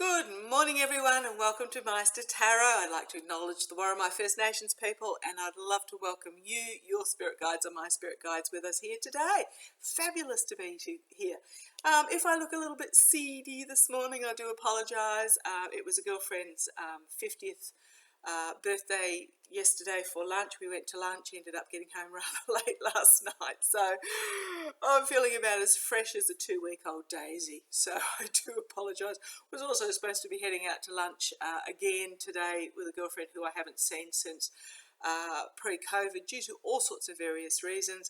Good morning, everyone, and welcome to Meister Tarot. I'd like to acknowledge the Warramai First Nations people, and I'd love to welcome you, your spirit guides, and my spirit guides with us here today. Fabulous to be here. If I look a little bit seedy this morning, I do apologise. It was a girlfriend's 50th birthday yesterday for lunch. We went to lunch, ended up getting home rather late last night, so I'm feeling about as fresh as a 2-week-old daisy, so I do apologise. Was also supposed to be heading out to lunch again today with a girlfriend who I haven't seen since pre-COVID due to all sorts of various reasons.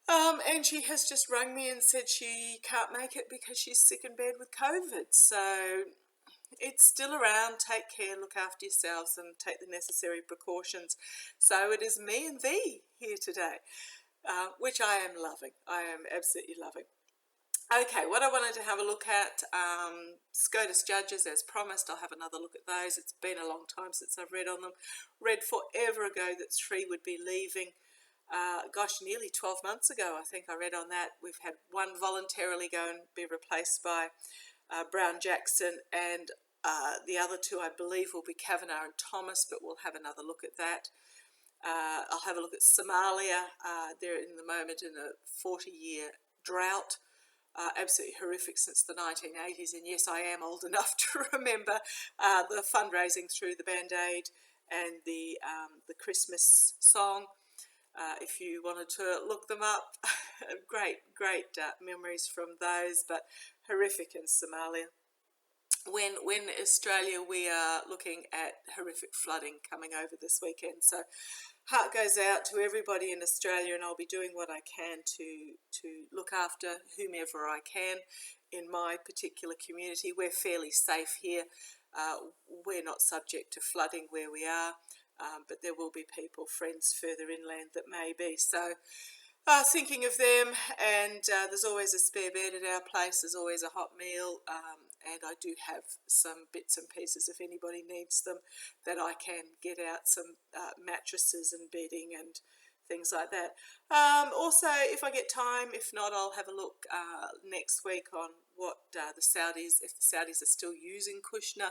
And she has just rung me and said she can't make it because she's sick in bed with COVID. So it's still around. Take care, look after yourselves, and take the necessary precautions. So it is me and thee here today, which I am loving. I am absolutely loving. Okay, what I wanted to have a look at, SCOTUS judges, as promised. I'll have another look at those. It's been a long time since I've read on them. Read forever ago that 3 would be leaving. Nearly 12 months ago, I think I read on that. We've had one voluntarily go and be replaced by Brown Jackson, and the other 2, I believe, will be Kavanaugh and Thomas, but we'll have another look at that. I'll have a look at Somalia. They're in the moment in a 40-year drought. Absolutely horrific since the 1980s, and yes, I am old enough to remember the fundraising through the Band-Aid and the Christmas song. If you wanted to look them up, great memories from those, but horrific in Somalia. When Australia, we are looking at horrific flooding coming over this weekend, so heart goes out to everybody in Australia, and I'll be doing what I can to look after whomever I can in my particular community. We're fairly safe here. We're not subject to flooding where we are, but there will be people, friends further inland that may be. So thinking of them, and there's always a spare bed at our place, there's always a hot meal, and I do have some bits and pieces if anybody needs them that I can get out, some mattresses and bedding and things like that. Also, if I get time, if not, I'll have a look next week on what the Saudis, if the Saudis are still using Kushner.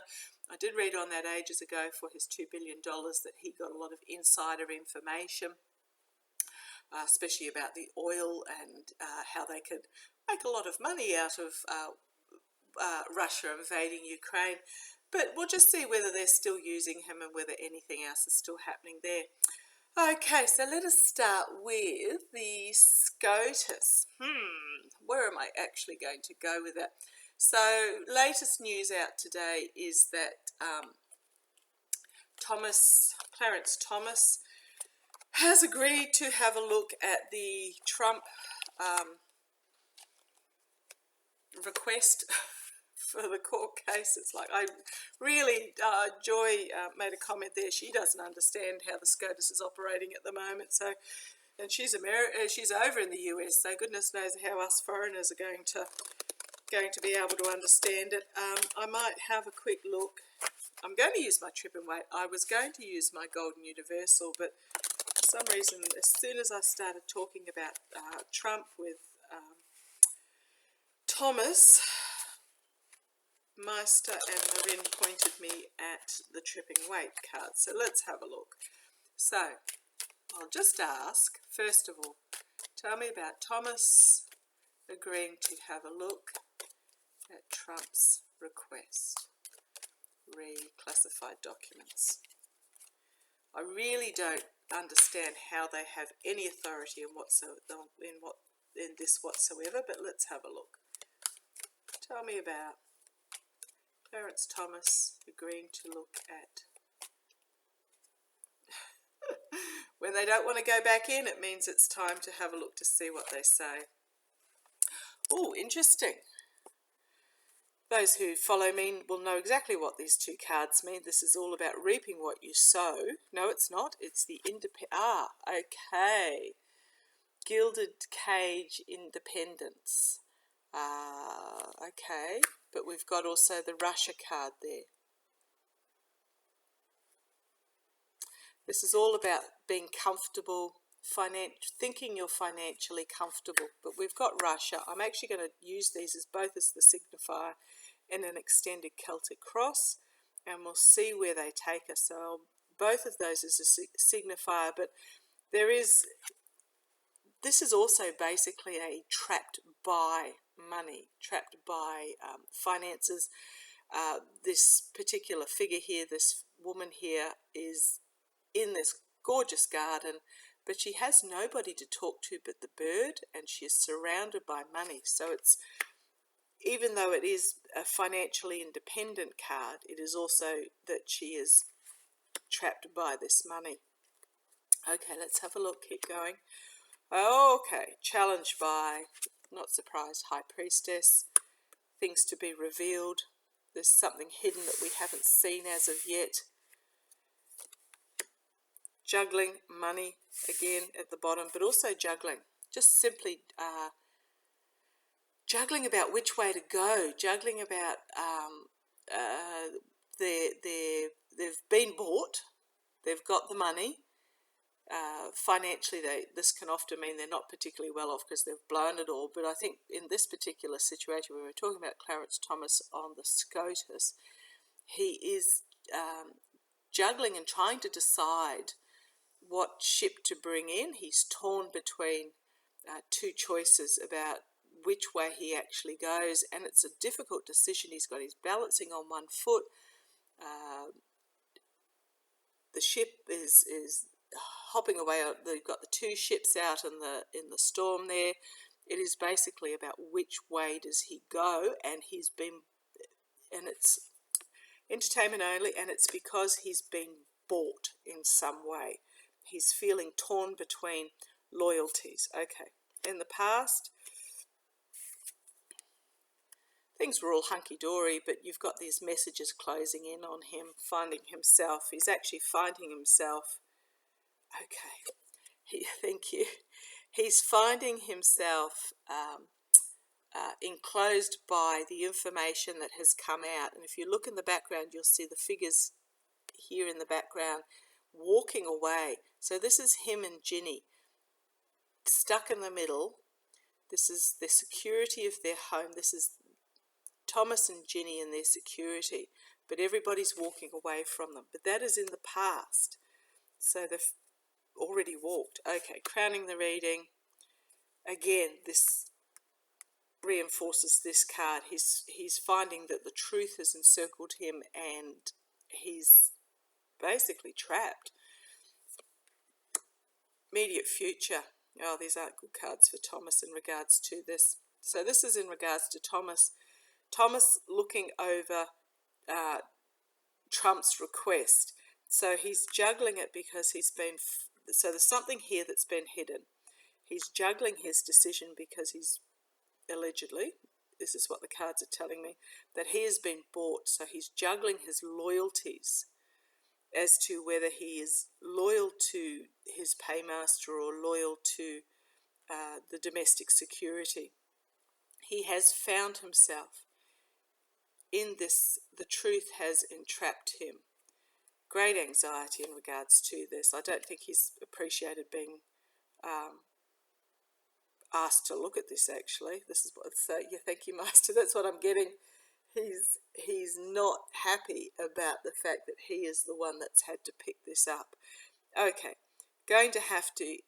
I did read on that ages ago for his $2 billion that he got a lot of insider information, especially about the oil and how they could make a lot of money out of Russia invading Ukraine. But we'll just see whether they're still using him and whether anything else is still happening there. Okay, so let us start with the SCOTUS. Where am I actually going to go with that? So, latest news out today is that Clarence Thomas has agreed to have a look at the Trump request for the court case. It's like, I really, Joy made a comment there. She doesn't understand how the SCOTUS is operating at the moment. So, and she's over in the US, so goodness knows how us foreigners are going to be able to understand it. I might have a quick look. I'm going to use my trip and wait. I was going to use my Golden Universal, but for some reason, as soon as I started talking about Trump with Thomas, Meister and Marin pointed me at the tripping weight card. So let's have a look. So I'll just ask, first of all, tell me about Thomas agreeing to have a look at Trump's request. Reclassified documents. I really don't understand how they have any authority in this whatsoever, but let's have a look. Tell me about Clarence Thomas agreeing to look at. When they don't want to go back in, it means it's time to have a look to see what they say. Oh, interesting. Those who follow me will know exactly what these 2 cards mean. This is all about reaping what you sow. No, it's not. It's the okay. Gilded Cage Independence. Okay. But we've got also the Russia card there. This is all about being comfortable, thinking you're financially comfortable. But we've got Russia. I'm actually going to use these as both as the signifier and an extended Celtic cross, and we'll see where they take us. So both of those is a signifier, but this is also basically a trapped by money, trapped by finances. This particular figure here, this woman here, is in this gorgeous garden, but she has nobody to talk to but the bird, and she is surrounded by money. So it's, even though it is a financially independent card, it is also that she is trapped by this money. Okay, let's have a look, keep going. Okay, challenged by, not surprised, High Priestess, things to be revealed. There's something hidden that we haven't seen as of yet. Juggling, money, again at the bottom, but also juggling. Just simply juggling about which way to go, juggling about they've been bought, they've got the money. Financially, this can often mean they're not particularly well off because they've blown it all. But I think in this particular situation, when we're talking about Clarence Thomas on the SCOTUS, he is juggling and trying to decide what ship to bring in. He's torn between two choices about which way he actually goes, and it's a difficult decision. He's balancing on one foot. The ship is hopping away. They've got the two ships out in the storm there. It is basically about which way does he go, and it's entertainment only, and it's because he's been bought in some way. He's feeling torn between loyalties. Okay, in the past, things were all hunky-dory, but you've got these messages closing in on him, finding himself. He's actually finding himself. Okay, thank you. He's finding himself enclosed by the information that has come out. And if you look in the background, you'll see the figures here in the background walking away. So this is him and Ginny stuck in the middle. This is the security of their home. This is Thomas and Ginny and their security, but everybody's walking away from them. But that is in the past. So they've already walked. Okay, crowning the reading. Again, this reinforces this card. He's finding that the truth has encircled him and he's basically trapped. Immediate future. Oh, these aren't good cards for Thomas in regards to this. So this is in regards to Thomas. Thomas looking over Trump's request. So he's juggling it because so there's something here that's been hidden. He's juggling his decision because he's allegedly, this is what the cards are telling me, that he has been bought. So he's juggling his loyalties as to whether he is loyal to his paymaster or loyal to the domestic security. He has found himself in this. The truth has entrapped him. Great anxiety in regards to this. I don't think he's appreciated being asked to look at this, actually. This is what I'd say. Yeah, thank you, Master. That's what I'm getting. He's not happy about the fact that he is the one that's had to pick this up. Okay,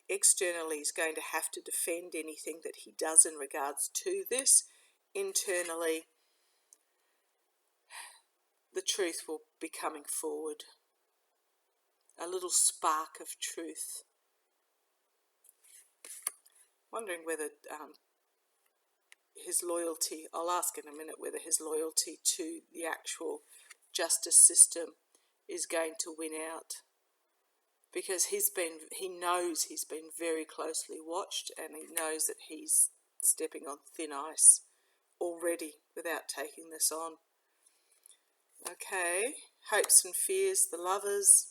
externally, he's going to have to defend anything that he does in regards to this. Internally, the truth will be coming forward. A little spark of truth. Wondering whether his loyalty, I'll ask in a minute whether his loyalty to the actual justice system is going to win out. Because he knows he's been very closely watched, and he knows that he's stepping on thin ice already without taking this on. Okay, hopes and fears, the lovers.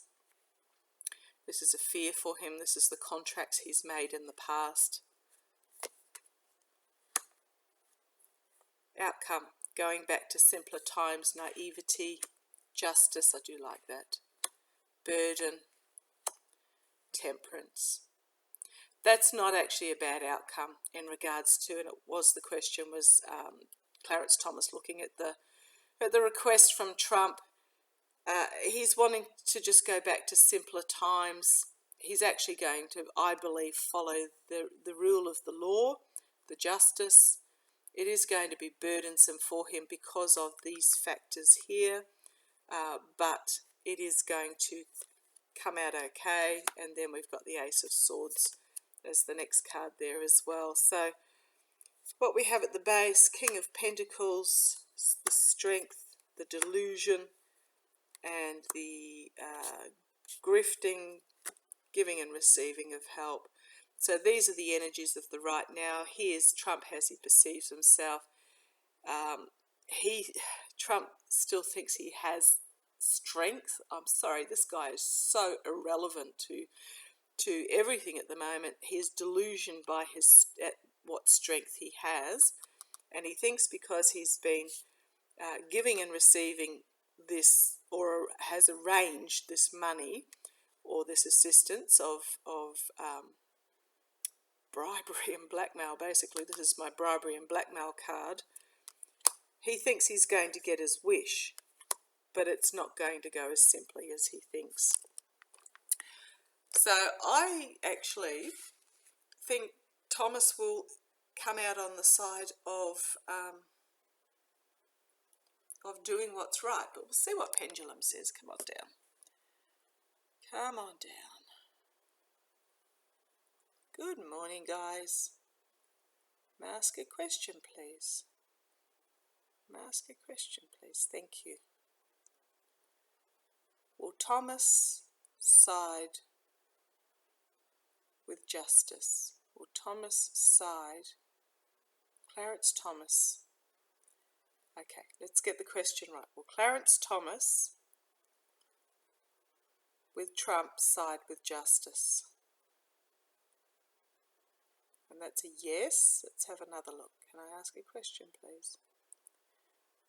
This is a fear for him. This is the contracts he's made in the past. Outcome, going back to simpler times, naivety, justice, I do like that. Burden, temperance. That's not actually a bad outcome in regards to, and it was the question was Clarence Thomas looking at the At the request from Trump, he's wanting to just go back to simpler times. He's actually going to, I believe, follow the rule of the law, the justice. It is going to be burdensome for him because of these factors here, but it is going to come out okay. And then we've got the Ace of Swords as the next card there as well. So what we have at the base, King of Pentacles, the strength, the delusion, and the grifting, giving and receiving of help. So these are the energies of the right now. Here's Trump as he perceives himself. Trump still thinks he has strength. I'm sorry, this guy is so irrelevant to everything at the moment. He's delusioned by at what strength he has, and he thinks because he's been giving and receiving this, or has arranged this money or this assistance of bribery and blackmail. Basically, this is my bribery and blackmail card. He thinks he's going to get his wish, but it's not going to go as simply as he thinks. So I actually think Thomas will come out on the side of doing what's right, but we'll see what Pendulum says. Come on down. Come on down. Good morning, guys. May I ask a question, please? May I ask a question, please? Thank you. Will Thomas side with justice? Will Thomas side? Clarence Thomas. Okay, let's get the question right. Will Clarence Thomas with Trump side with justice? And that's a yes. Let's have another look. Can I ask a question, please?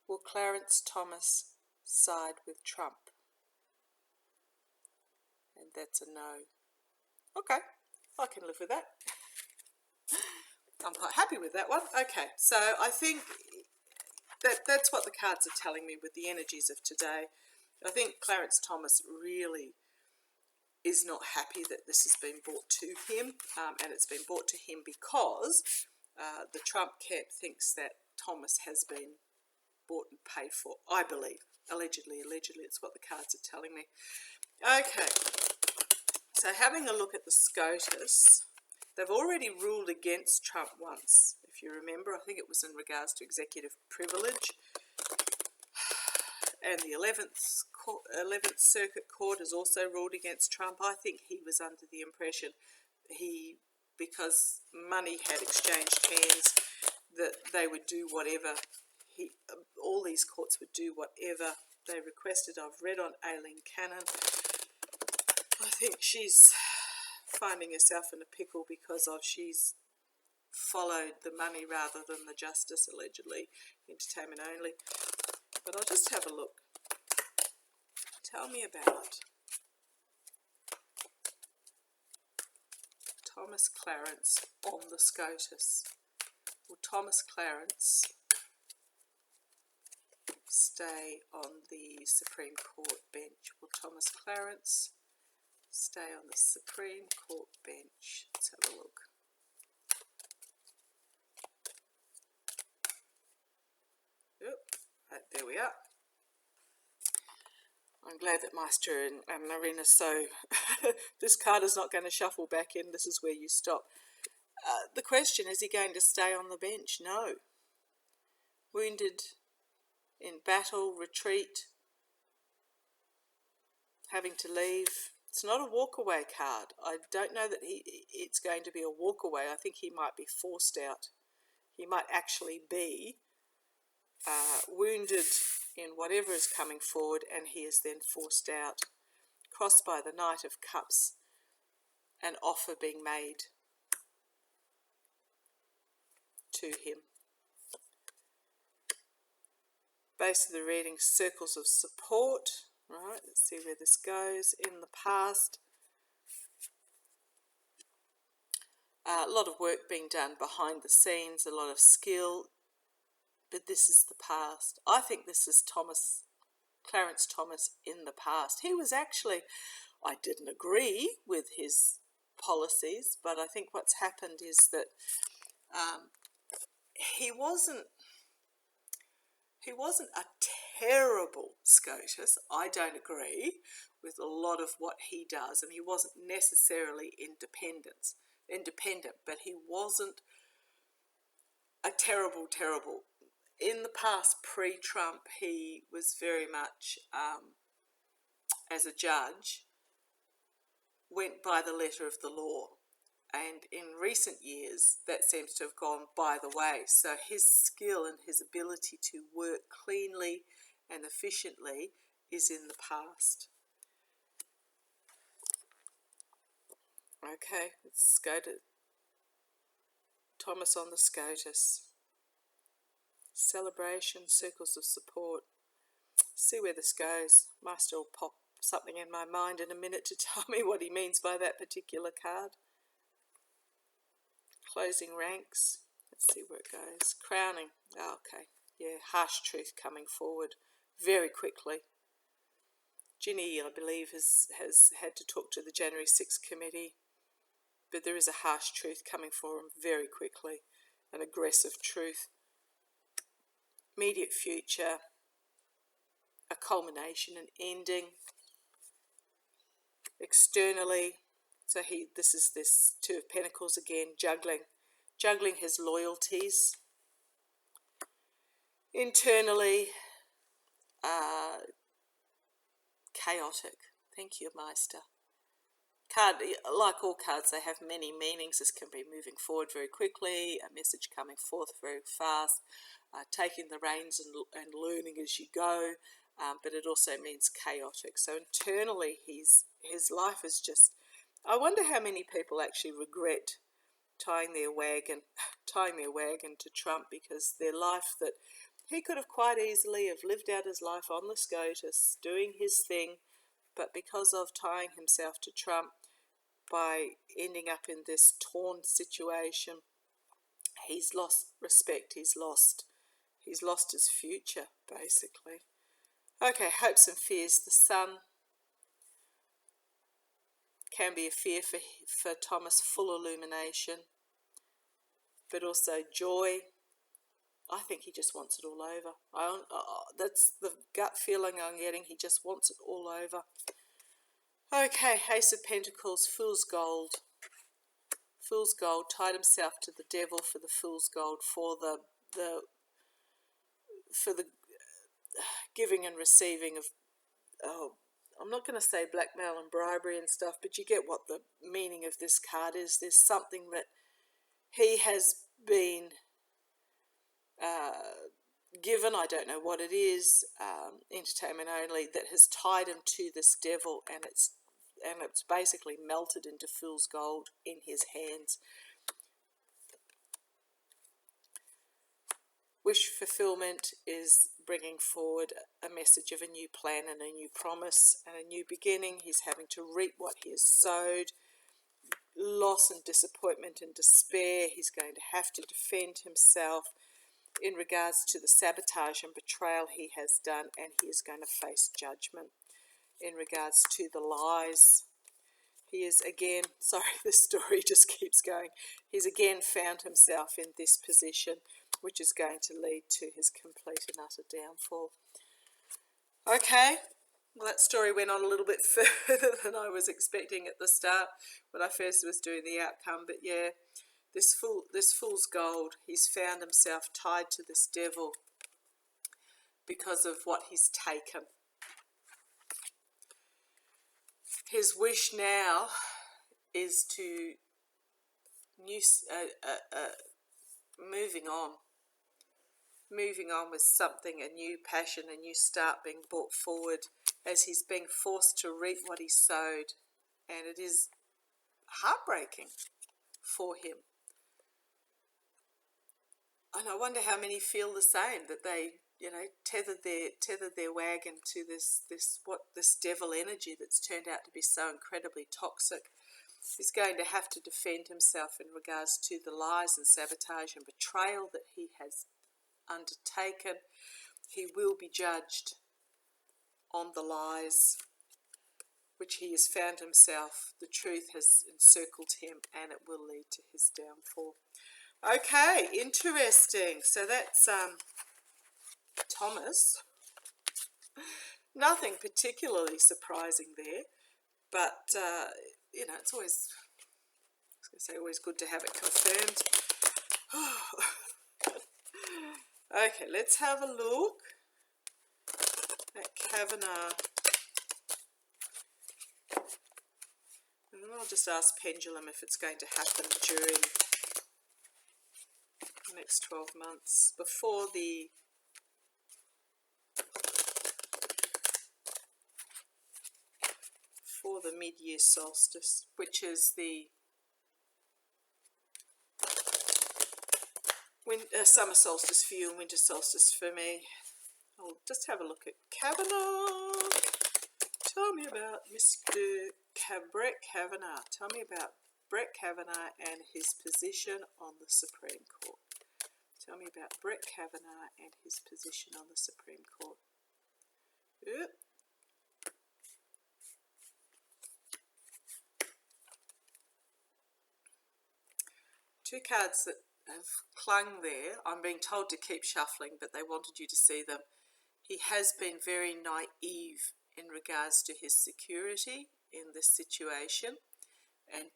Will Clarence Thomas side with Trump? And that's a no. Okay, I can live with that. I'm quite happy with that one. Okay, so I think that's what the cards are telling me with the energies of today. I think Clarence Thomas really is not happy that this has been brought to him, and it's been brought to him because the Trump camp thinks that Thomas has been bought and paid for, I believe. Allegedly, it's what the cards are telling me. Okay, so having a look at the SCOTUS, they've already ruled against Trump once. If you remember, I think it was in regards to executive privilege. And the 11th Circuit Court has also ruled against Trump. I think he was under the impression because money had exchanged hands, that they would do whatever, all these courts would do whatever they requested. I've read on Aileen Cannon. I think she's finding herself in a pickle because she's followed the money rather than the justice, allegedly, entertainment only. But I'll just have a look. Tell me about Thomas Clarence on the SCOTUS. Will Thomas Clarence stay on the Supreme Court bench? Will Thomas Clarence stay on the Supreme Court bench? Let's have a look. Yep, right, there we are. I'm glad that Meister and Marina, so this card is not going to shuffle back in. This is where you stop. The question, is he going to stay on the bench? No. Wounded in battle, retreat, having to leave. It's not a walk-away card. I don't know that it's going to be a walk-away. I think he might be forced out. He might actually be wounded in whatever is coming forward, and he is then forced out. Crossed by the Knight of Cups, an offer being made to him. Base of the reading, circles of support. Right, let's see where this goes. In the past, a lot of work being done behind the scenes, a lot of skill, but this is the past. I think this is Clarence Thomas in the past. He was actually, I didn't agree with his policies, but I think what's happened is that he wasn't a terrible SCOTUS. I don't agree with a lot of what he does, and he wasn't necessarily independent, but he wasn't a terrible. In the past, pre-Trump, he was very much, as a judge, went by the letter of the law. And in recent years, that seems to have gone by the way. So his skill and his ability to work cleanly and efficiently is in the past. Okay, let's go to Thomas on the SCOTUS. Celebration, circles of support. See where this goes. Might still pop something in my mind in a minute to tell me what he means by that particular card. Closing ranks. Let's see where it goes. Crowning. Oh, okay. Yeah, harsh truth coming forward very quickly. Ginny, I believe, has had to talk to the January 6th committee, but there is a harsh truth coming for him very quickly, an aggressive truth. Immediate future, a culmination, an ending. Externally, so this is this Two of Pentacles again, juggling his loyalties. Internally, chaotic. Thank you, Meister. Card, like all cards, they have many meanings. This can be moving forward very quickly, a message coming forth very fast, taking the reins and learning as you go, but it also means chaotic. So internally, his life is just, I wonder how many people actually regret tying their wagon to Trump, because their life that he could have quite easily have lived out his life on the SCOTUS, doing his thing, but because of tying himself to Trump, by ending up in this torn situation, he's lost respect, he's lost his future, basically. Okay, hopes and fears. The sun can be a fear for Thomas, full illumination, but also joy. I think he just wants it all over. That's the gut feeling I'm getting. He just wants it all over. Okay, Ace of Pentacles, Fool's Gold. Fool's Gold, tied himself to the devil for the Fool's Gold, for the giving and receiving of, I'm not going to say blackmail and bribery and stuff, but you get what the meaning of this card is. There's something that he has been given, I don't know what it is, entertainment only, that has tied him to this devil, and it's basically melted into fool's gold in his hands. Wish fulfillment is bringing forward a message of a new plan and a new promise and a new beginning. He's having to reap what he has sowed. Loss and disappointment and despair. He's going to have to defend himself in regards to the sabotage and betrayal he has done, and he is going to face judgment in regards to the lies. He is again, sorry, this story just keeps going. He's again found himself in this position, which is going to lead to his complete and utter downfall. Okay, well, that story went on a little bit further than I was expecting at the start when I first was doing the outcome, but yeah, this fool's gold, he's found himself tied to this devil because of what he's taken. His wish now is to moving on with something, a new passion, a new start being brought forward, as he's being forced to reap what he sowed, and it is heartbreaking for him. And I wonder how many feel the same, that they, tethered their wagon to this devil energy that's turned out to be so incredibly toxic. He's going to have to defend himself in regards to the lies and sabotage and betrayal that he has undertaken. He will be judged on the lies which he has found himself. The truth has encircled him, and it will lead to his downfall. Okay, interesting. So that's Thomas. Nothing particularly surprising there, but it's always, I was going to say, always good to have it confirmed. Okay, let's have a look at Kavanaugh. And then I'll just ask Pendulum if it's going to happen during the next 12 months, before the mid-year solstice, which is the summer solstice for you and winter solstice for me. I'll just have a look at Kavanaugh. Tell me about Mr. Brett Kavanaugh. Tell me about Brett Kavanaugh and his position on the Supreme Court. Tell me about Brett Kavanaugh and his position on the Supreme Court. Yep. Two cards that have clung there. I'm being told to keep shuffling, but they wanted you to see them. He has been very naive in regards to his security in this situation, and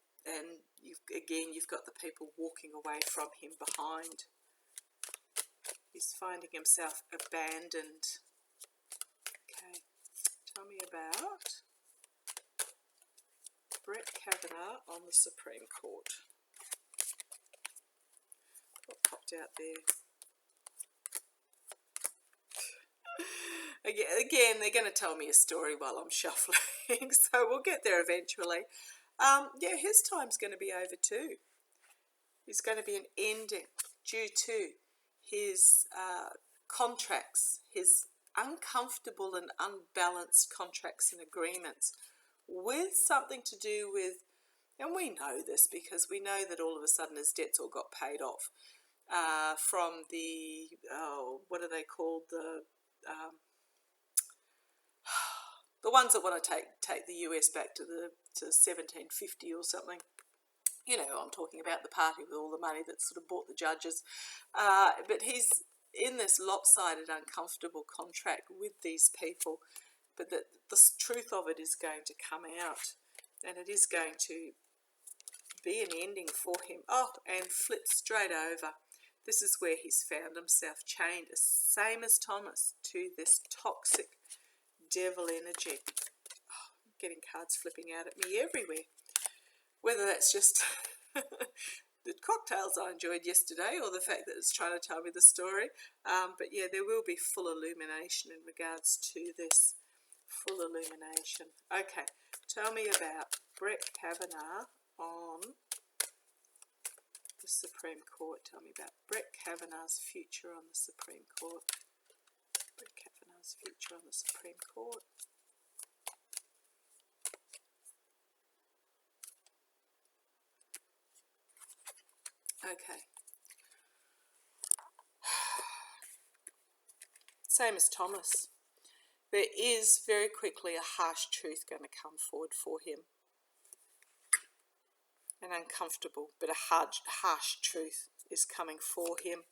you've got the people walking away from him behind. He's finding himself abandoned. Okay, tell me about Brett Kavanaugh on the Supreme Court. What popped out there? Again, they're going to tell me a story while I'm shuffling, so we'll get there eventually. Yeah, his time's going to be over too. There's going to be an ending due to his contracts, his uncomfortable and unbalanced contracts and agreements, with something to do with, and we know this because we know that all of a sudden his debts all got paid off from the, what are they called, the ones that want to take the US back to 1750 or something. You know, I'm talking about the party with all the money that sort of bought the judges. But he's in this lopsided, uncomfortable contract with these people. But the truth of it is going to come out, and it is going to be an ending for him. Oh, and flip straight over. This is where he's found himself chained, same as Thomas, to this toxic devil energy. Oh, I'm getting cards flipping out at me everywhere. Whether that's just the cocktails I enjoyed yesterday or the fact that it's trying to tell me the story. But yeah, there will be full illumination in regards to this. Full illumination. Okay, tell me about Brett Kavanaugh on the Supreme Court. Tell me about Brett Kavanaugh's future on the Supreme Court. Brett Kavanaugh's future on the Supreme Court. Okay. Same as Thomas. There is very quickly a harsh truth going to come forward for him. An uncomfortable but a harsh truth is coming for him.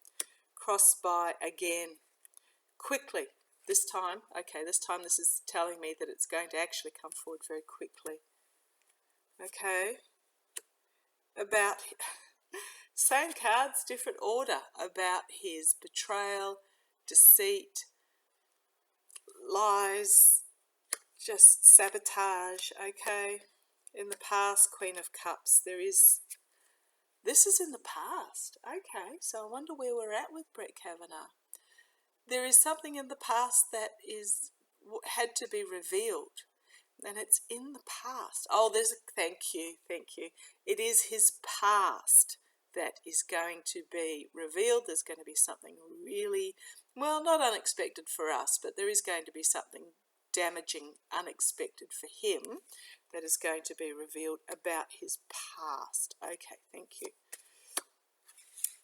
Crossed by again. Quickly. This time this is telling me that it's going to actually come forward very quickly. Okay. About... Same cards, different order, about his betrayal, deceit, lies, just sabotage, okay? In the past, Queen of Cups, this is in the past, okay? So I wonder where we're at with Brett Kavanaugh. There is something in the past that had to be revealed, and it's in the past. Oh, thank you. It is his past that is going to be revealed. There's going to be something really, well, not unexpected for us, but there is going to be something damaging, unexpected for him that is going to be revealed about his past. Okay, thank you.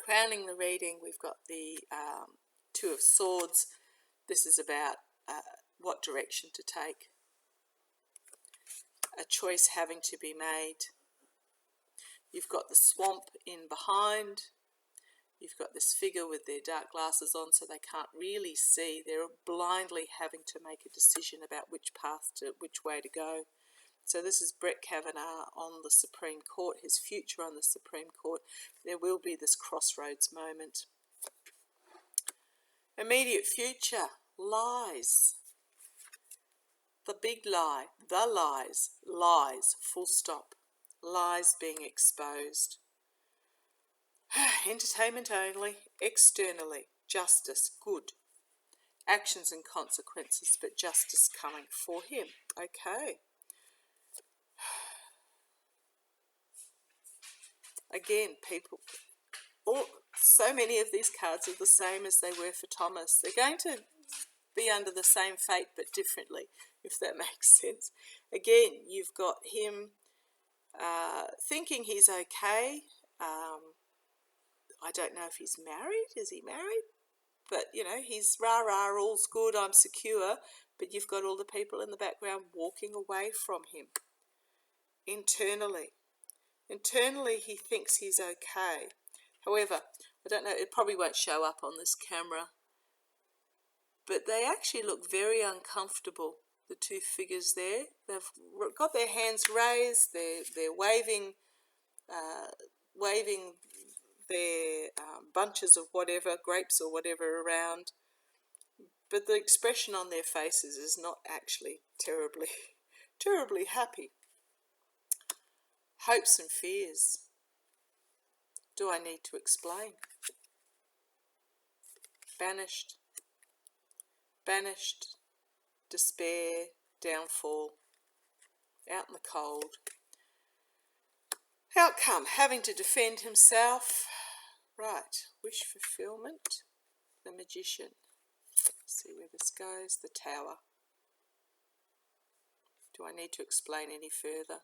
Crowning the reading, we've got the Two of Swords. This is about what direction to take. A choice having to be made. You've got the swamp in behind. You've got this figure with their dark glasses on so they can't really see. They're blindly having to make a decision about which way to go. So this is Brett Kavanaugh on the Supreme Court, his future on the Supreme Court. There will be this crossroads moment. Immediate future, lies. The big lie, the lies, full stop. Lies being exposed. Entertainment only, externally, justice, good. Actions and consequences, but justice coming for him. Okay. Again, people, so many of these cards are the same as they were for Thomas. They're going to be under the same fate, but differently, if that makes sense. Again, you've got him thinking he's okay. I don't know if he's married. Is he married? But, you know, he's rah-rah, all's good, I'm secure. But you've got all the people in the background walking away from him. Internally, he thinks he's okay. However, I don't know, it probably won't show up on this camera, but they actually look very uncomfortable, the two figures there. They've got their hands raised, they're waving their bunches of whatever, grapes or whatever around, but the expression on their faces is not actually terribly happy. Hopes and fears. Do I need to explain? Banished, despair, downfall, out in the cold. Outcome, having to defend himself. Right, wish fulfillment, the Magician. Let's see where this goes, the Tower. Do I need to explain any further?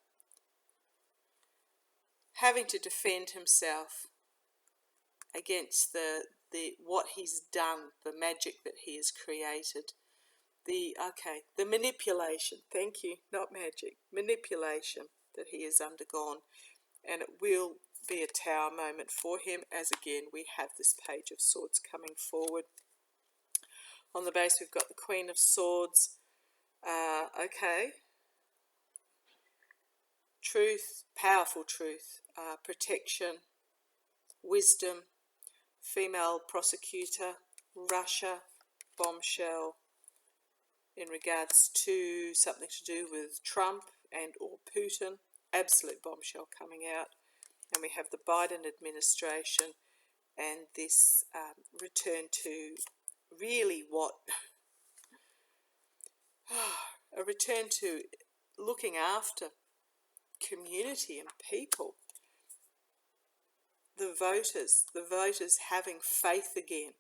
Having to defend himself against the what he's done, the magic that he has created, the manipulation, thank you, not magic, manipulation that he has undergone, and it will be a Tower moment for him, as again we have this Page of Swords coming forward. On the base we've got the Queen of Swords. Truth, powerful truth, protection, wisdom, female prosecutor, Russia, bombshell in regards to something to do with Trump and or Putin, absolute bombshell coming out. And we have the Biden administration and this return to really a return to looking after community and people. The voters having faith again.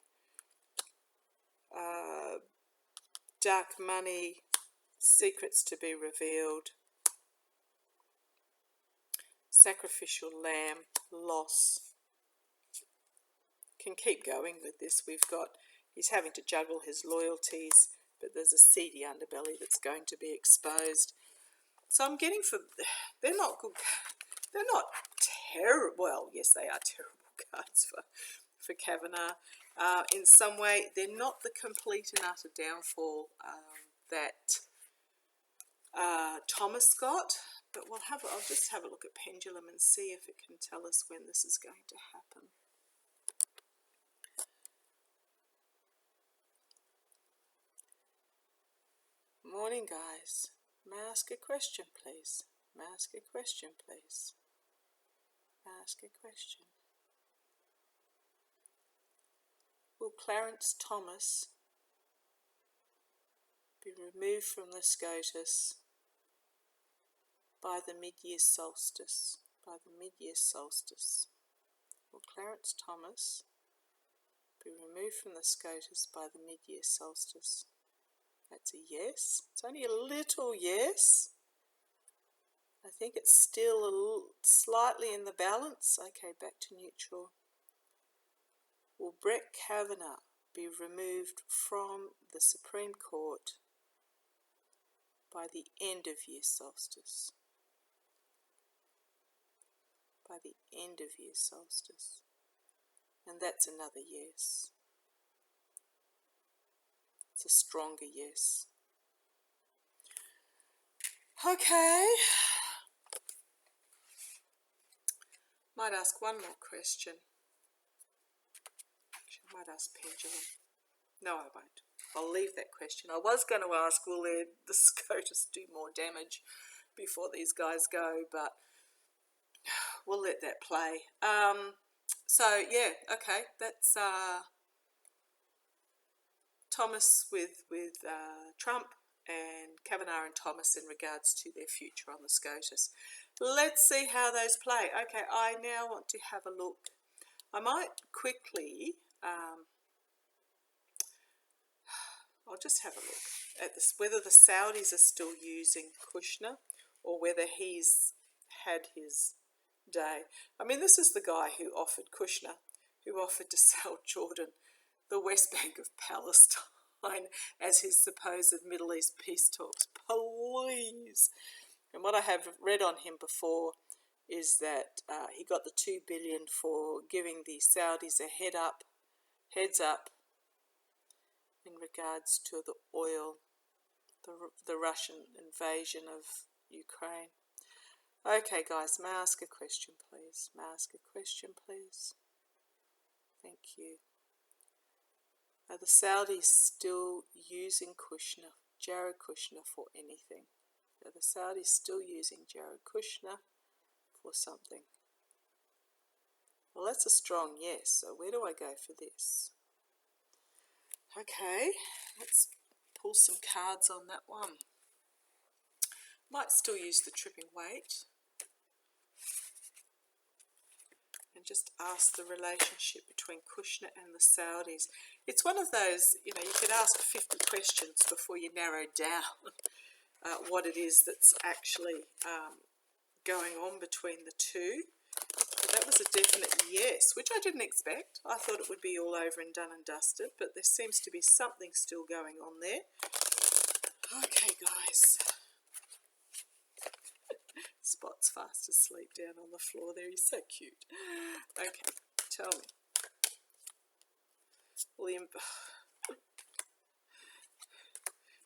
Dark money, secrets to be revealed, sacrificial lamb, loss. Can keep going with this. We've got, he's having to juggle his loyalties, but there's a seedy underbelly that's going to be exposed. So I'm getting they're not good, they're not terrible, well, yes they are terrible cards for Kavanaugh. In some way, they're not the complete and utter downfall that Thomas got, but I'll just have a look at Pendulum and see if it can tell us when this is going to happen. Morning, guys. May I ask a question, please? May I ask a question, please? May I ask a question? Will Clarence Thomas be removed from the SCOTUS by the mid-year solstice? By the mid-year solstice. Will Clarence Thomas be removed from the SCOTUS by the mid-year solstice? That's a yes. It's only a little yes. I think it's still slightly in the balance. Okay, back to neutral. Will Brett Kavanaugh be removed from the Supreme Court by the end of year solstice. By the end of year solstice. And that's another yes. It's a stronger yes. Okay. Might ask one more question. Actually, I might ask Pendulum. No, I won't. I'll leave that question. I was going to ask, will the SCOTUS do more damage before these guys go, but we'll let that play. So, yeah, okay, that's Thomas with Trump and Kavanaugh and Thomas in regards to their future on the SCOTUS. Let's see how those play. Okay, I now want to have a look. I might quickly, I'll just have a look at this, whether the Saudis are still using Kushner or whether he's had his day. I mean, this is the guy who offered Kushner, who offered to sell Jordan the West Bank of Palestine as his supposed Middle East peace talks. Please. And what I have read on him before is that he got the $2 billion for giving the Saudis a heads up in regards to the oil, the Russian invasion of Ukraine. Okay, guys, may I ask a question, please? May I ask a question, please? Thank you. Are the Saudis still using Kushner, Jared Kushner, for anything? Are the Saudis still using Jared Kushner for something? Well, that's a strong yes, so where do I go for this? Okay, let's pull some cards on that one. Might still use the tripping weight and just ask the relationship between Kushner and the Saudis. It's one of those, you could ask 50 questions before you narrow down what it is that's actually going on between the two. But that was a definite yes, which I didn't expect. I thought it would be all over and done and dusted, but there seems to be something still going on there. Okay, guys. Spot's fast asleep down on the floor there. He's so cute. Okay, tell me. William,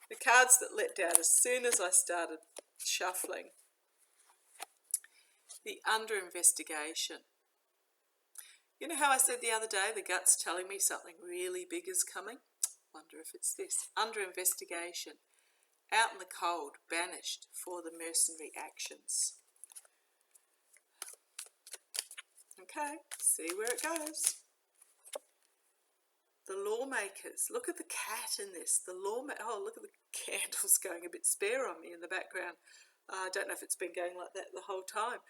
the cards that let down as soon as I started shuffling. The under investigation. You know how I said the other day, the gut's telling me something really big is coming? Wonder if it's this. Under investigation. Out in the cold, banished for the mercenary actions. Okay, see where it goes. The lawmakers. Look at the cat in this. Oh, look at the candles going a bit spare on me in the background. I don't know if it's been going like that the whole time.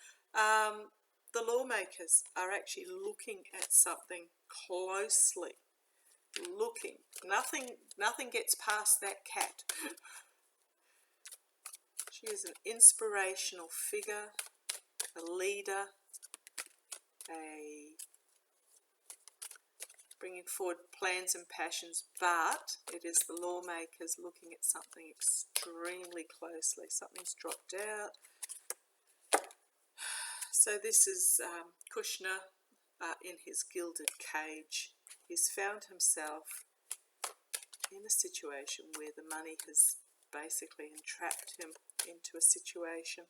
The lawmakers are actually looking at something closely. Looking. Nothing gets past that cat. She is an inspirational figure, a leader, bringing forward plans and passions, but it is the lawmakers looking at something extremely closely. Something's dropped out. So this is Kushner in his gilded cage. He's found himself in a situation where the money has basically entrapped him into a situation.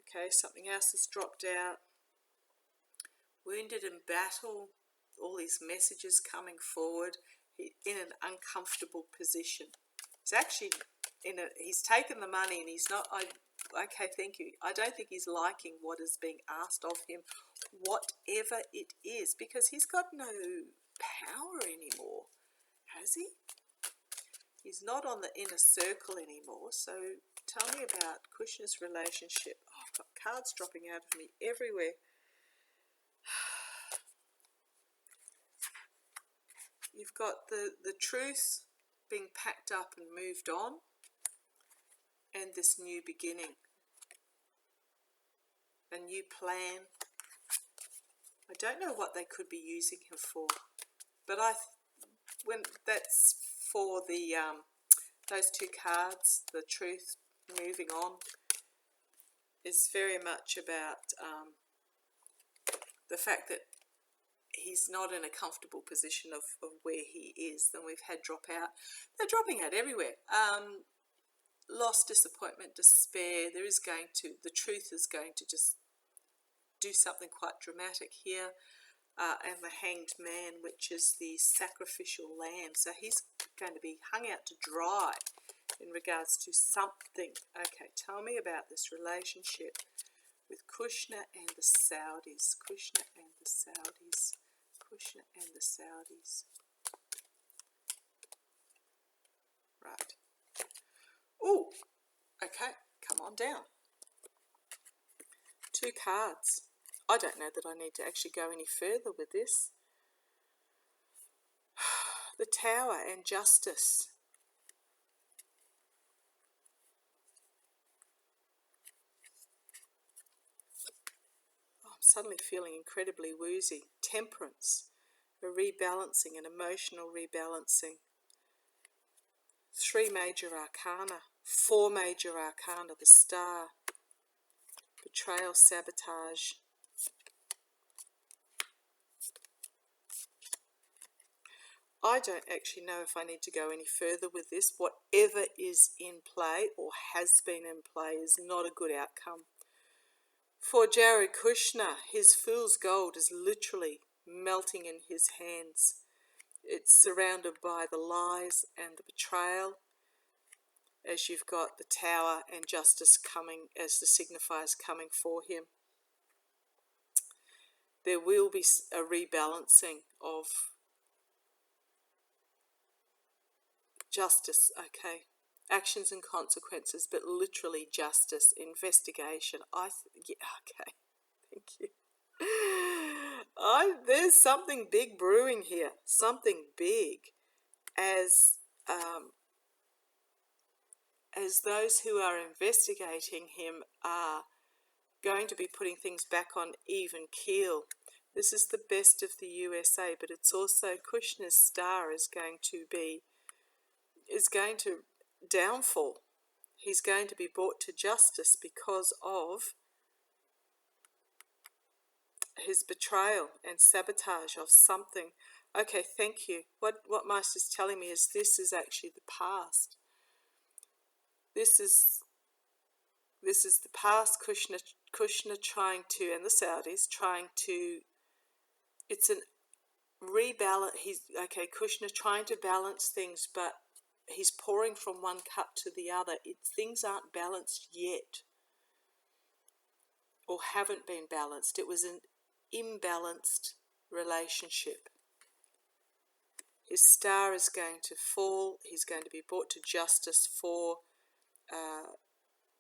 Okay, something else has dropped out. Wounded in battle, all these messages coming forward, in an uncomfortable position. He's actually he's taken the money and he's not, okay, thank you. I don't think he's liking what is being asked of him, whatever it is, because he's got no power anymore, has he? He's not on the inner circle anymore, so tell me about Kushner's relationship. Oh, I've got cards dropping out of me everywhere. You've got the truth being packed up and moved on, and this new beginning, a new plan. I don't know what they could be using him for, but when that's for the those two cards, the truth moving on, is very much about the fact that he's not in a comfortable position of where he is. Then we've had dropout. They're dropping out everywhere. Loss, disappointment, despair. The truth is going to just do something quite dramatic here. And the Hanged Man, which is the sacrificial lamb. So he's going to be hung out to dry in regards to something. Okay, tell me about this relationship with Kushner and the Saudis. Kushner and the Saudis. Kushner and the Saudis. Right. Oh, okay, come on down. 2 cards. I don't know that I need to actually go any further with this. The Tower and Justice. Oh, I'm suddenly feeling incredibly woozy. Temperance. A rebalancing, an emotional rebalancing. 3 major arcana. 4 major arcana. The Star. Betrayal, sabotage. I don't actually know if I need to go any further with this. Whatever is in play or has been in play is not a good outcome. For Jared Kushner, his fool's gold is literally melting in his hands. It's surrounded by the lies and the betrayal, as you've got the Tower and Justice coming as the signifiers coming for him. There will be a rebalancing of justice, okay, actions and consequences, but literally justice, investigation. Yeah, okay, thank you. There's something big brewing here, something big, as those who are investigating him are going to be putting things back on even keel. This is the best of the USA, but it's also Kushner's star is going to downfall. He's going to be brought to justice because of his betrayal and sabotage of something. Okay, thank you. What Meister's telling me is this is actually the past. This is the past. Kushner trying to, and the Saudis trying to. It's an rebalance. Kushner trying to balance things, but he's pouring from one cup to the other. Things aren't balanced yet, or haven't been balanced. It was an imbalanced relationship. His star is going to fall. He's going to be brought to justice for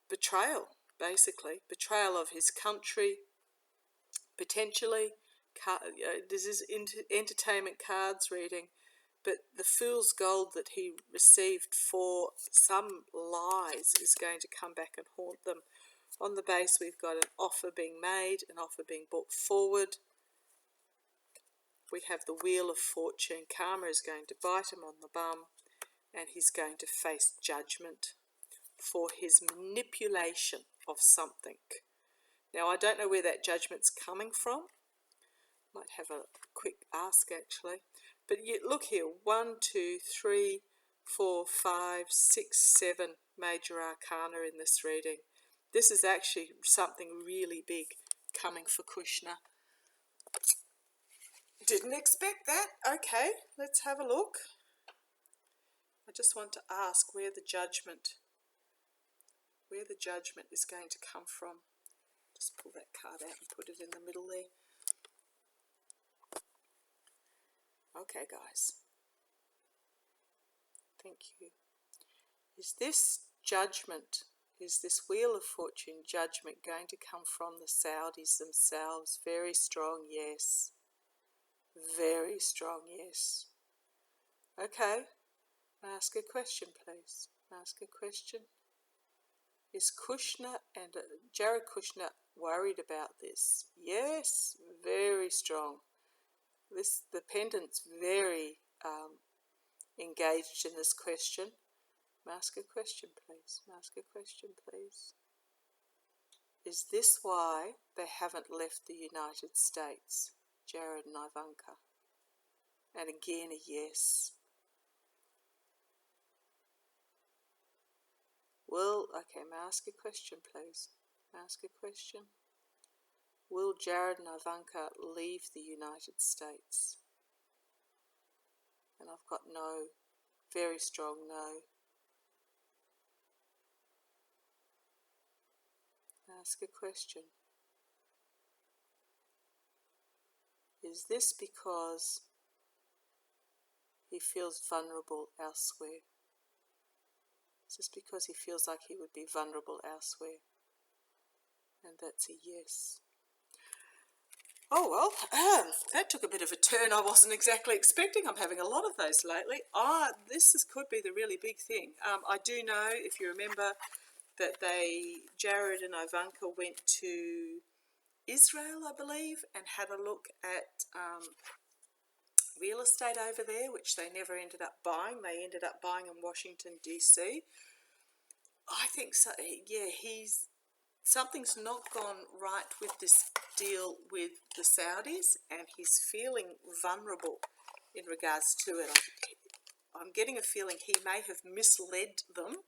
betrayal, basically. Betrayal of his country, potentially. This is entertainment cards reading. But the fool's gold that he received for some lies is going to come back and haunt them. On the base, we've got an offer being made, an offer being brought forward. We have the Wheel of Fortune. Karma is going to bite him on the bum, and he's going to face judgment for his manipulation of something. Now, I don't know where that judgment's coming from. Might have a quick ask, actually. But look here, 1, 2, 3, 4, 5, 6, 7 major arcana in this reading. This is actually something really big coming for Kushner. Didn't expect that. Okay, let's have a look. I just want to ask where the judgment is going to come from. Just pull that card out and put it in the middle there. Okay, guys. Thank you. Is this judgment, is this Wheel of Fortune judgment going to come from the Saudis themselves? Very strong yes. Very strong yes. Okay. Ask a question, please. Ask a question. Is Kushner and Jared Kushner worried about this? Yes, very strong. The pendant's very engaged in this question. Ask a question, please. Ask a question, please. Is this why they haven't left the United States, Jared and Ivanka? And again, a yes. Okay, may I ask a question, please? Ask a question. Will Jared and Ivanka leave the United States? And I've got no, very strong no. Ask a question. Is this because he feels vulnerable elsewhere? Is this because he feels like he would be vulnerable elsewhere? And that's a yes. Oh well, that took a bit of a turn I wasn't exactly expecting. I'm having a lot of those lately. Could be the really big thing. I do know, if you remember, that Jared and Ivanka went to Israel, I believe, and had a look at real estate over there, which they never ended up buying. They ended up buying in Washington, D.C. I think so. Yeah, something's not gone right with this deal with the Saudis, and he's feeling vulnerable in regards to it. I'm getting a feeling he may have misled them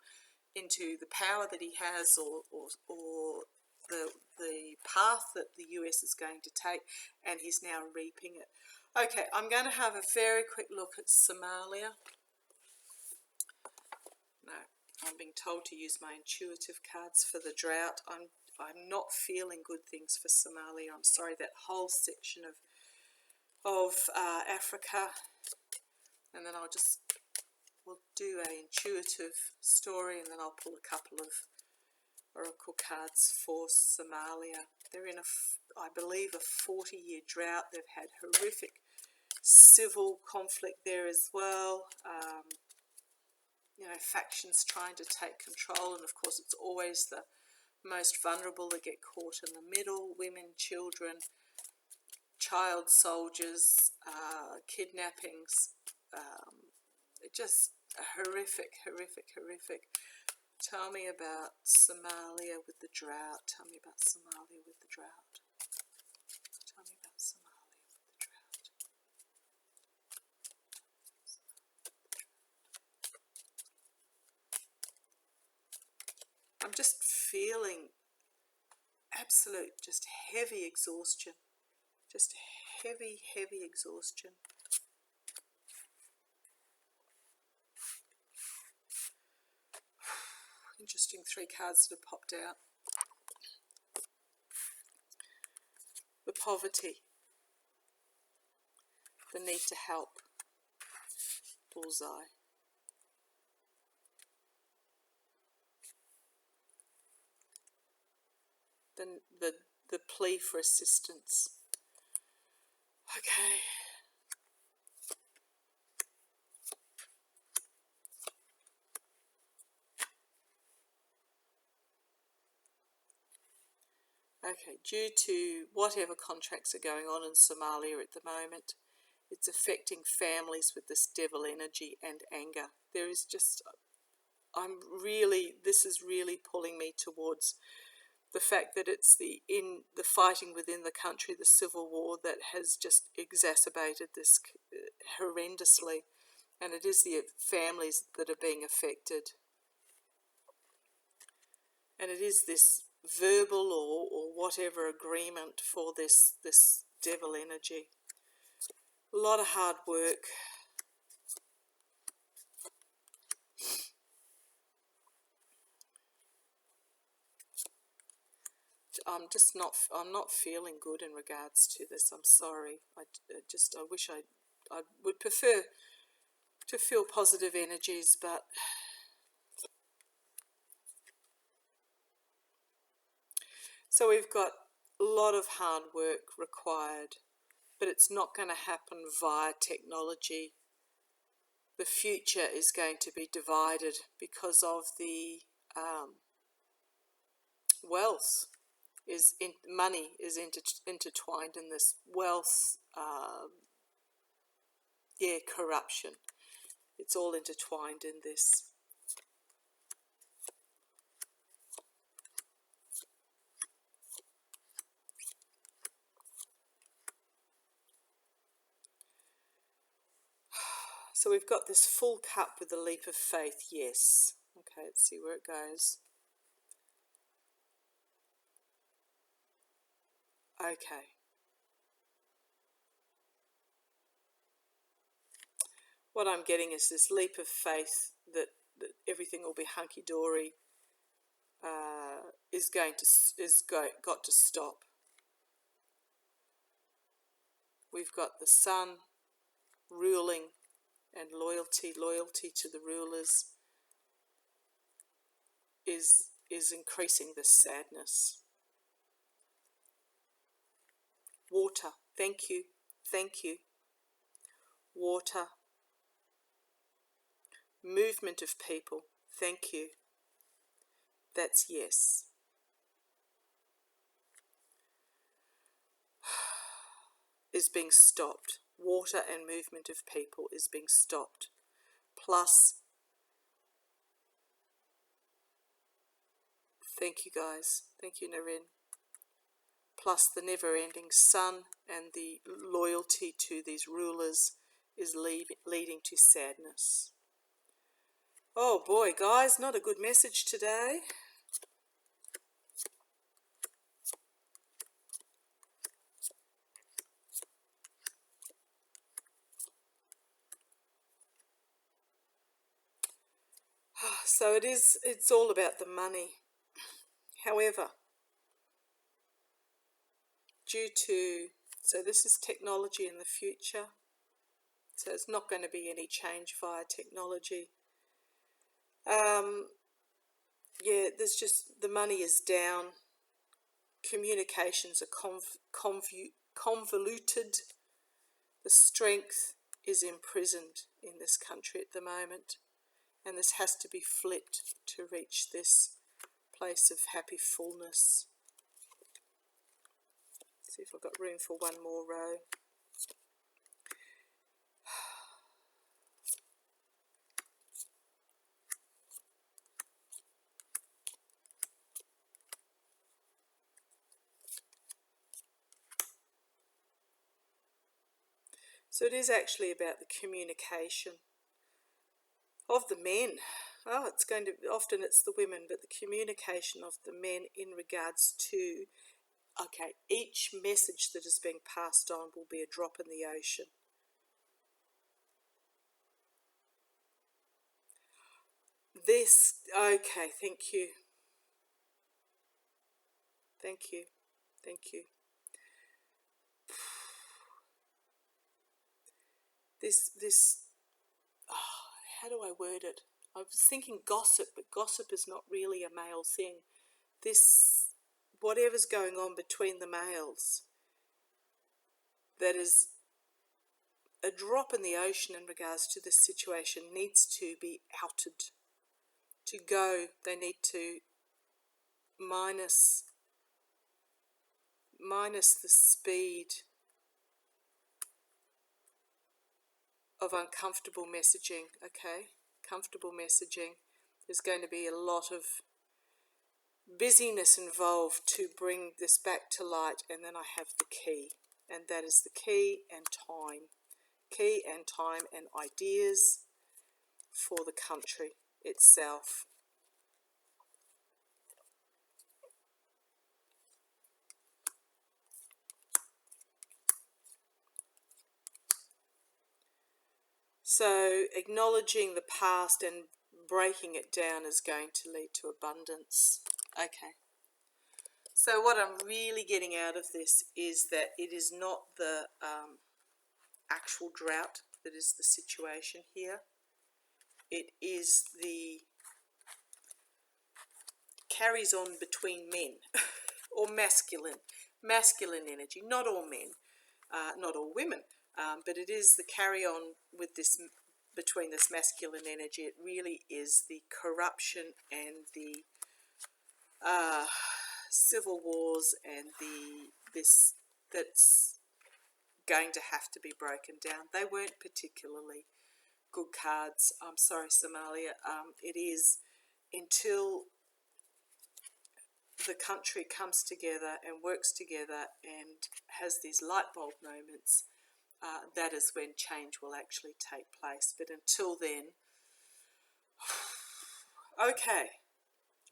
into the power that he has, or the path that the US is going to take, and he's now reaping it. Okay, I'm going to have a very quick look at Somalia. No, I'm being told to use my intuitive cards for the drought. I'm not feeling good things for Somalia. I'm sorry, that whole section of Africa. And then we'll do an intuitive story, and then I'll pull a couple of oracle cards for Somalia. They're in I believe, a 40-year drought. They've had horrific civil conflict there as well. Factions trying to take control, and of course it's always the most vulnerable that get caught in the middle: women, children, child soldiers, kidnappings, just horrific. Tell me about Somalia with the drought. Tell me about Somalia with the drought. Tell me about Somalia with the drought. I'm just feeling absolute, just heavy exhaustion. Just heavy exhaustion. Interesting 3 cards that have popped out. The poverty. The need to help. Bullseye. The plea for assistance. Okay. Okay, due to whatever contracts are going on in Somalia at the moment, it's affecting families with this devil energy and anger. There is just, this is really pulling me towards the fact that it's the fighting within the country, the civil war, that has just exacerbated this horrendously, and it is the families that are being affected. And it is this verbal or whatever agreement for this devil energy. A lot of hard work. I'm not feeling good in regards to this. I'm sorry. I wish I would prefer to feel positive energies, but so we've got a lot of hard work required, but it's not going to happen via technology. The future is going to be divided because of the wealth. Money is intertwined in this wealth. Corruption It's all intertwined in this. So we've got this full cup with the leap of faith, yes. Okay, let's see where it goes. Okay. What I'm getting is this leap of faith that everything will be hunky-dory got to stop. We've got the sun ruling and loyalty to the rulers is increasing this sadness. Water, thank you. Water. Movement of people, thank you. That's yes. Is being stopped. Water and movement of people is being stopped. Plus, thank you guys. Thank you, Naren. Plus the never-ending sun and the loyalty to these rulers is leading to sadness. Oh boy, guys, not a good message today. So it's all about the money. However, so this is technology in the future. So it's not going to be any change via technology. Yeah, there's just, the money is down. Communications are convoluted. The strength is imprisoned in this country at the moment. And this has to be flipped to reach this place of happy fullness. See if I've got room for one more row. So it is actually about the communication of the men. Oh, often it's the women, but the communication of the men in regards to, okay, each message that is being passed on will be a drop in the ocean. Okay, thank you. How do I word it? I was thinking gossip, but gossip is not really a male thing. Whatever's going on between the males, that is a drop in the ocean in regards to this situation, needs to be outed. To go, they need to minus the speed of uncomfortable messaging, okay? Comfortable messaging. There's going to be a lot of busyness involved to bring this back to light, and then I have the key, and that is the key and time. Key and time and ideas for the country itself. So acknowledging the past and breaking it down is going to lead to abundance. Okay. So what I'm really getting out of this is that it is not the actual drought that is the situation here. It is the carries on between men or masculine energy. Not all men, not all women, but it is the carry on with this between this masculine energy. It really is the corruption and the civil wars and this that's going to have to be broken down. They weren't particularly good cards. I'm sorry, Somalia. It is until the country comes together and works together and has these light bulb moments, that is when change will actually take place. But until then, okay.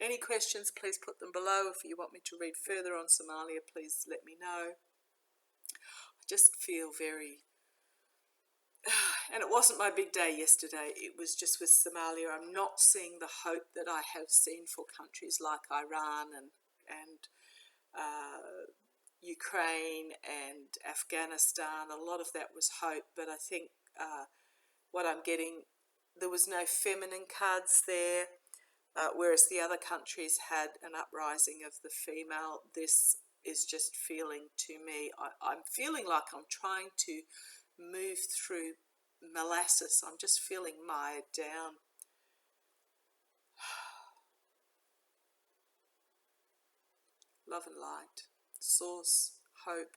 Any questions, please put them below. If you want me to read further on Somalia, please let me know. I just feel very... And it wasn't my big day yesterday. It was just with Somalia. I'm not seeing the hope that I have seen for countries like Iran and Ukraine and Afghanistan. A lot of that was hope, but I think what I'm getting, there was no feminine cards there. Whereas the other countries had an uprising of the female. This is just feeling to me, I'm feeling like I'm trying to move through molasses. I'm just feeling mired down. Love and light, source, hope.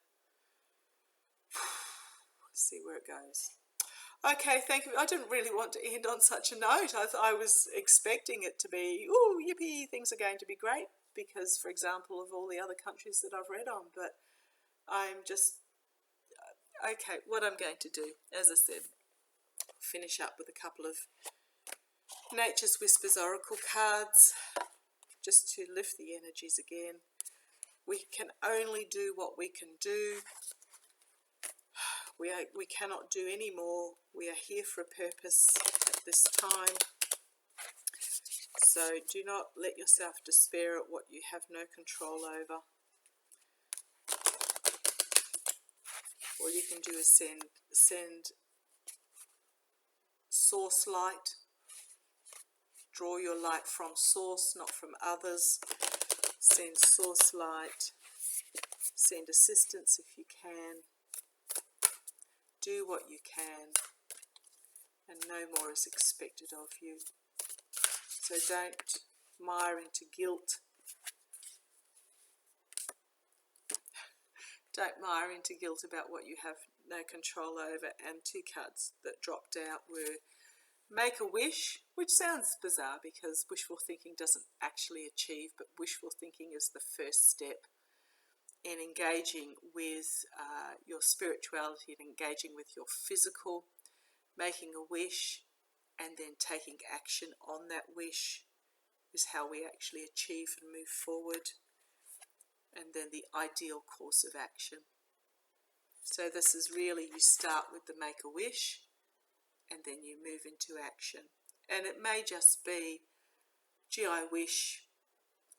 See where it goes. Okay, thank you. I didn't really want to end on such a note. I was expecting it to be, ooh, yippee, things are going to be great because, for example, of all the other countries that I've read on. But I'm just, okay, what I'm going to do, as I said, finish up with a couple of Nature's Whispers Oracle cards just to lift the energies again. We can only do what we can do. We cannot do any more. We are here for a purpose at this time. So do not let yourself despair at what you have no control over. All you can do is send source light. Draw your light from source, not from others. Send source light. Send assistance if you can. Do what you can, and no more is expected of you. So don't mire into guilt. Don't mire into guilt about what you have no control over. And two cards that dropped out were make a wish, which sounds bizarre because wishful thinking doesn't actually achieve, but wishful thinking is the first step in engaging with your spirituality and engaging with your physical. Making a wish and then taking action on that wish is how we actually achieve and move forward. And then the ideal course of action. So this is really, you start with the make a wish and then you move into action. And it may just be, gee, I wish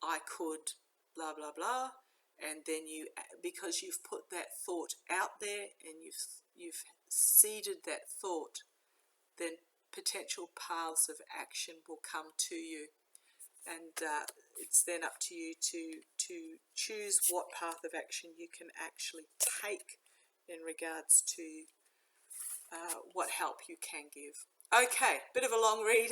I could blah blah blah, and then you, because you've put that thought out there and you've seeded that thought, then potential paths of action will come to you, and it's then up to you to choose what path of action you can actually take in regards to what help you can give. Okay, bit of a long read.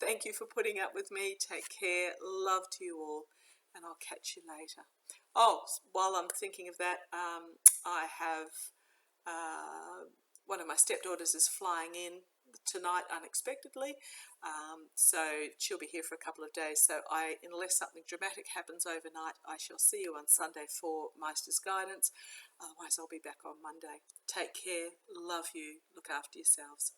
Thank you for putting up with me. Take care. Love to you all, and I'll catch you later. Oh, while I'm thinking of that, I have one of my stepdaughters is flying in tonight unexpectedly, so she'll be here for a couple of days. So unless something dramatic happens overnight, I shall see you on Sunday for Meister's Guidance. Otherwise, I'll be back on Monday. Take care. Love you. Look after yourselves.